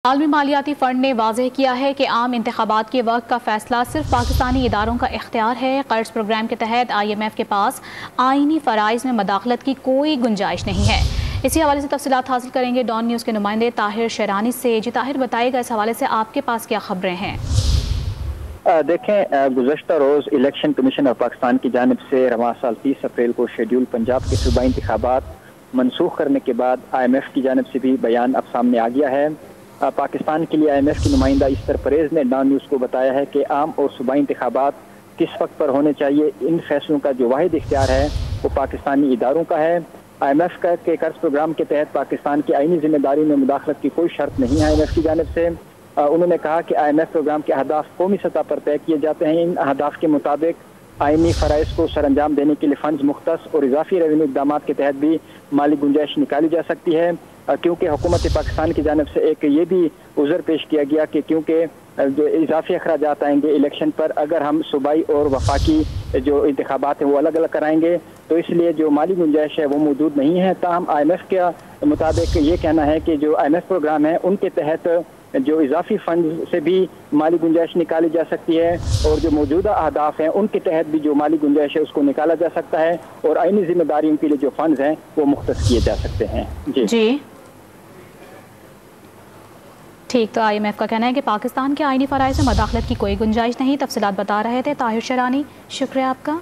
عالمی مالیاتی فنڈ نے واضح کیا ہے کہ عام انتخابات کے وقت کا فیصلہ صرف پاکستانی اداروں کا اختیار ہے۔ قرض پروگرام کے تحت IMF کے پاس آئینی فرائض میں مداخلت کی کوئی گنجائش نہیں ہے۔ اسی حوالے سے تفصیلات حاصل کریں گے ڈان نیوز کے نمائندے طاہر شیرانی سے۔ جی طاہر، بتائیے گا اس حوالے سے آپ کے پاس کیا خبریں ہیں؟ دیکھیں، گزشتہ روز الیکشن کمیشن آف پاکستان کی جانب سے رواں سال 30 اپریل کو شیڈول پنجاب کے صوبائی انتخابات منسوخ کرنے کے بعد IMF کی جانب سے بھی بیان اب سامنے آ گیا ہے۔ پاکستان کے لیے IMF کی نمائندہ استر پریز نے ڈان نیوز کو بتایا ہے کہ عام اور صوبائی انتخابات کس وقت پر ہونے چاہیے، ان فیصلوں کا جو واحد اختیار ہے وہ پاکستانی اداروں کا ہے۔ IMF کے قرض پروگرام کے تحت پاکستان کی آئینی ذمہ داری میں مداخلت کی کوئی شرط نہیں ہے IMF کی جانب سے۔ انہوں نے کہا کہ IMF پروگرام کے اہداف قومی سطح پر طے کیے جاتے ہیں۔ ان اہداف کے مطابق آئینی فرائض کو سر انجام دینے کے لیے فنڈز مختص اور اضافی ریونیو اقدامات کے تحت بھی مالی گنجائش نکالی جا سکتی ہے، کیونکہ حکومت پاکستان کی جانب سے ایک یہ بھی عذر پیش کیا گیا کہ کیونکہ جو اضافی اخراجات آئیں گے الیکشن پر، اگر ہم صوبائی اور وفاقی جو انتخابات ہیں وہ الگ الگ کرائیں گے تو اس لیے جو مالی گنجائش ہے وہ موجود نہیں ہے۔ تاہم IMF کے مطابق یہ کہنا ہے کہ جو IMF پروگرام ہے ان کے تحت جو اضافی فنڈ سے بھی مالی گنجائش نکالی جا سکتی ہے، اور جو موجودہ اہداف ہیں ان کے تحت بھی جو مالی گنجائش ہے اس کو نکالا جا سکتا ہے، اور آئینی ذمہ داریوں کے لیے جو فنڈز ہیں وہ مختص کیے جا سکتے ہیں۔ جی ٹھیک، تو IMF کا کہنا ہے کہ پاکستان کے آئینی فرائض میں مداخلت کی کوئی گنجائش نہیں۔ تفصیلات بتا رہے تھے طاہر شیرانی، شکریہ آپ کا۔